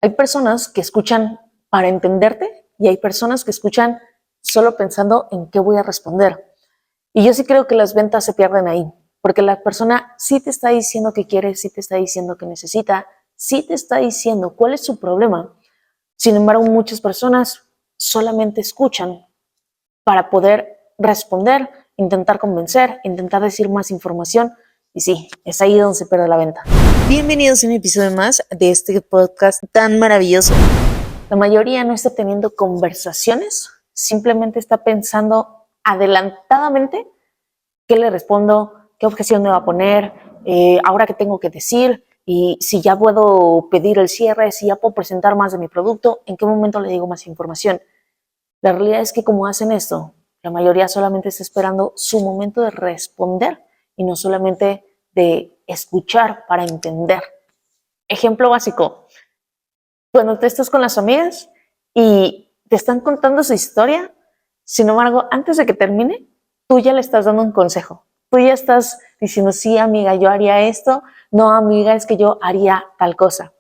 Hay personas que escuchan para entenderte y hay personas que escuchan solo pensando en qué voy a responder. Y yo sí creo que las ventas se pierden ahí, porque la persona sí te está diciendo que quiere, sí te está diciendo que necesita, sí te está diciendo cuál es su problema. Sin embargo, muchas personas solamente escuchan para poder responder, intentar convencer, intentar decir más información. Y sí, es ahí donde se pierde la venta. Bienvenidos a un episodio más de este podcast tan maravilloso. La mayoría no está teniendo conversaciones, simplemente está pensando adelantadamente qué le respondo, qué objeción me va a poner, ahora qué tengo que decir, y si ya puedo pedir el cierre, si ya puedo presentar más de mi producto, en qué momento le digo más información. La realidad es que como hacen esto, la mayoría solamente está esperando su momento de responder y no solamente de escuchar para entender. Ejemplo básico, cuando te estás con las amigas y te están contando su historia, sin embargo, antes de que termine, tú ya le estás dando un consejo. Tú ya estás diciendo, sí, amiga, yo haría esto. No, amiga, es que yo haría tal cosa.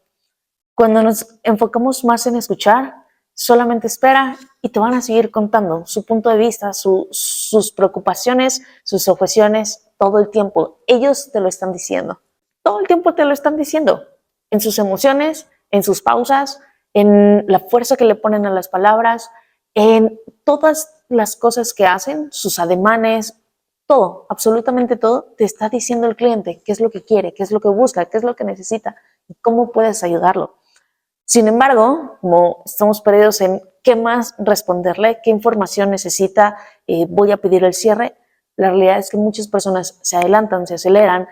Cuando nos enfocamos más en escuchar, solamente espera y te van a seguir contando su punto de vista, sus preocupaciones, sus objeciones, todo el tiempo. Ellos te lo están diciendo. Todo el tiempo te lo están diciendo. En sus emociones, en sus pausas, en la fuerza que le ponen a las palabras, en todas las cosas que hacen, sus ademanes, todo, absolutamente todo, te está diciendo el cliente qué es lo que quiere, qué es lo que busca, qué es lo que necesita y cómo puedes ayudarlo. Sin embargo, como estamos perdidos en qué más responderle, qué información necesita, voy a pedir el cierre, la realidad es que muchas personas se adelantan, se aceleran,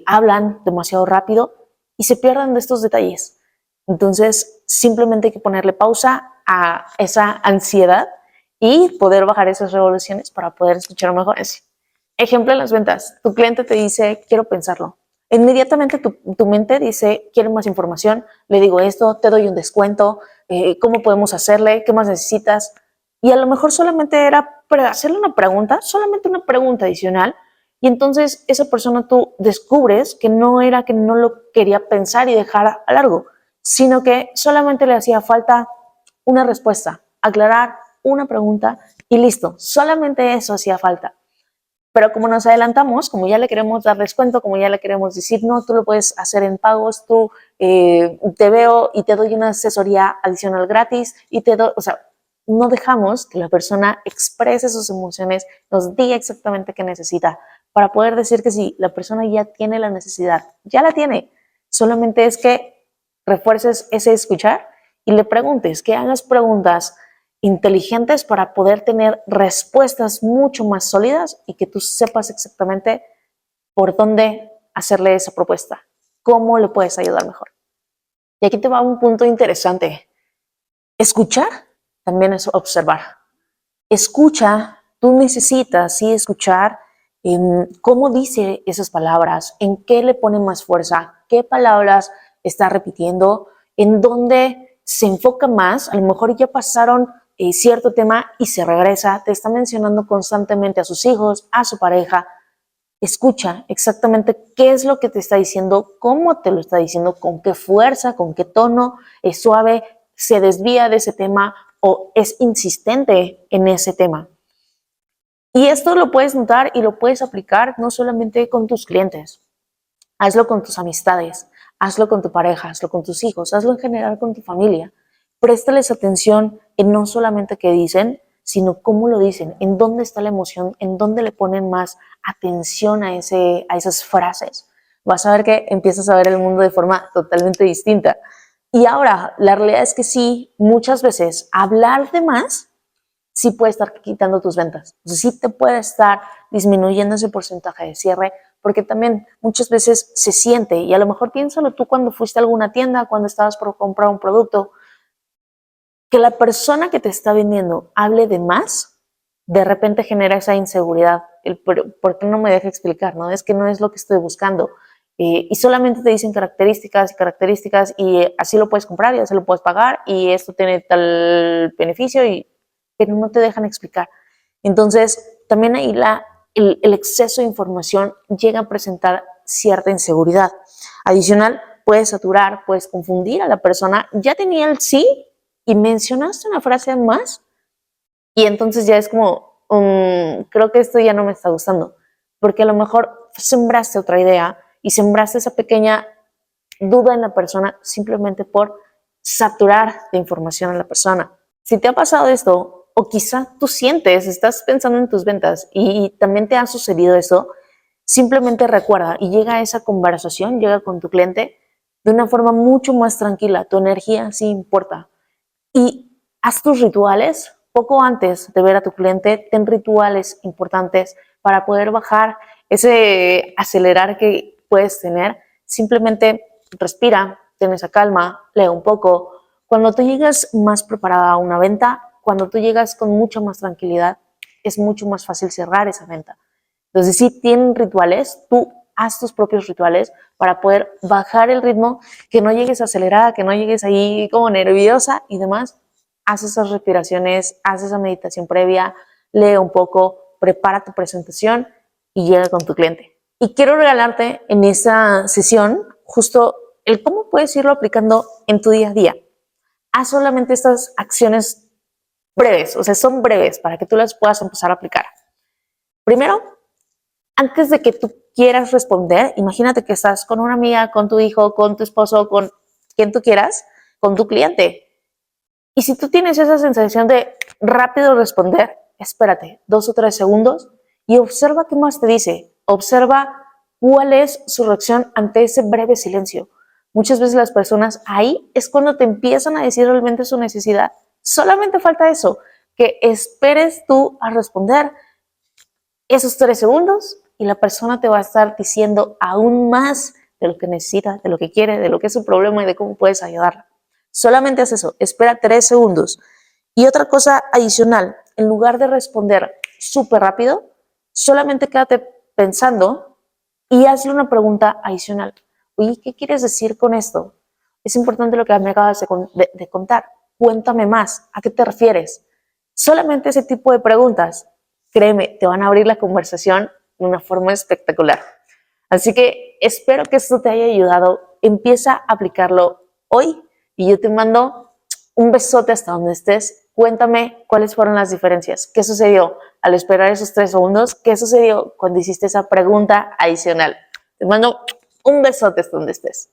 hablan demasiado rápido y se pierden de estos detalles. Entonces, simplemente hay que ponerle pausa a esa ansiedad y poder bajar esas revoluciones para poder escuchar mejor. Ejemplo en las ventas, tu cliente te dice, quiero pensarlo. Inmediatamente tu mente dice, quiero más información, le digo esto, te doy un descuento, ¿cómo podemos hacerle? ¿Qué más necesitas? Y a lo mejor solamente era hacerle una pregunta, solamente una pregunta adicional, y entonces esa persona tú descubres que no era que no lo quería pensar y dejar a largo, sino que solamente le hacía falta una respuesta, aclarar una pregunta y listo, solamente eso hacía falta. Pero como nos adelantamos, como ya le queremos dar descuento, como ya le queremos decir, no, tú lo puedes hacer en pagos, tú te veo y te doy una asesoría adicional gratis y te doy, o sea, no dejamos que la persona exprese sus emociones, nos diga exactamente qué necesita, para poder decir que sí, la persona ya tiene la necesidad, ya la tiene, solamente es que refuerces ese escuchar y le preguntes, que hagas preguntas inteligentes para poder tener respuestas mucho más sólidas y que tú sepas exactamente por dónde hacerle esa propuesta, cómo le puedes ayudar mejor. Y aquí te va un punto interesante. Escuchar también es observar. Escucha, tú necesitas sí escuchar cómo dice esas palabras, en qué le pone más fuerza, qué palabras está repitiendo, en dónde se enfoca más. A lo mejor ya pasaron cierto tema y se regresa, te está mencionando constantemente a sus hijos, a su pareja. Escucha exactamente qué es lo que te está diciendo, cómo te lo está diciendo, con qué fuerza, con qué tono, es suave, se desvía de ese tema o es insistente en ese tema. Y esto lo puedes notar y lo puedes aplicar no solamente con tus clientes, hazlo con tus amistades, hazlo con tu pareja, hazlo con tus hijos, hazlo en general con tu familia. Préstales atención en no solamente qué dicen, sino cómo lo dicen, en dónde está la emoción, en dónde le ponen más atención a esas frases. Vas a ver que empiezas a ver el mundo de forma totalmente distinta. Y ahora, la realidad es que sí, muchas veces hablar de más sí puede estar quitando tus ventas. O sea, sí te puede estar disminuyendo ese porcentaje de cierre, porque también muchas veces se siente, y a lo mejor piénsalo tú cuando fuiste a alguna tienda, cuando estabas por comprar un producto, que la persona que te está vendiendo hable de más, de repente genera esa inseguridad. ¿Por qué no me deja explicar? ¿No? Es que no es lo que estoy buscando. Y solamente te dicen características y características y así lo puedes comprar y así lo puedes pagar y esto tiene tal beneficio, pero no te dejan explicar. Entonces, también ahí el exceso de información llega a presentar cierta inseguridad. Adicional, puedes saturar, puedes confundir a la persona. Ya tenía el sí y mencionaste una frase más y entonces ya es como, creo que esto ya no me está gustando, porque a lo mejor sembraste otra idea y sembraste esa pequeña duda en la persona simplemente por saturar de información a la persona. Si te ha pasado esto, o quizá tú sientes, estás pensando en tus ventas y también te ha sucedido eso, simplemente recuerda y llega a esa conversación, llega con tu cliente de una forma mucho más tranquila. Tu energía sí importa. Y haz tus rituales poco antes de ver a tu cliente. Ten rituales importantes para poder bajar ese acelerar que puedes tener. Simplemente respira, ten esa calma, lee un poco. Cuando tú llegas más preparada a una venta, cuando tú llegas con mucha más tranquilidad, es mucho más fácil cerrar esa venta. Entonces, si tienen rituales, tú haz tus propios rituales para poder bajar el ritmo, que no llegues acelerada, que no llegues ahí como nerviosa y demás. Haz esas respiraciones, haz esa meditación previa, lee un poco, prepara tu presentación y llega con tu cliente. Y quiero regalarte en esa sesión justo el cómo puedes irlo aplicando en tu día a día. Haz solamente estas acciones breves, o sea, son breves para que tú las puedas empezar a aplicar. Primero, antes de que tú quieras responder, imagínate que estás con una amiga, con tu hijo, con tu esposo, con quien tú quieras, con tu cliente. Y si tú tienes esa sensación de rápido responder, espérate 2 o 3 segundos y observa qué más te dice. Observa cuál es su reacción ante ese breve silencio. Muchas veces las personas ahí es cuando te empiezan a decir realmente su necesidad. Solamente falta eso, que esperes tú a responder esos 3 segundos y la persona te va a estar diciendo aún más de lo que necesita, de lo que quiere, de lo que es su problema y de cómo puedes ayudarla. Solamente haz eso, espera 3 segundos. Y otra cosa adicional, en lugar de responder súper rápido, solamente quédate pensando y hazle una pregunta adicional. Oye, ¿qué quieres decir con esto? Es importante lo que me acabas de contar. Cuéntame más. ¿A qué te refieres? Solamente ese tipo de preguntas, créeme, te van a abrir la conversación de una forma espectacular. Así que espero que esto te haya ayudado. Empieza a aplicarlo hoy y yo te mando un besote hasta donde estés. Cuéntame cuáles fueron las diferencias. ¿Qué sucedió al esperar esos 3 segundos? ¿Qué sucedió cuando hiciste esa pregunta adicional? Te mando un besote hasta donde estés.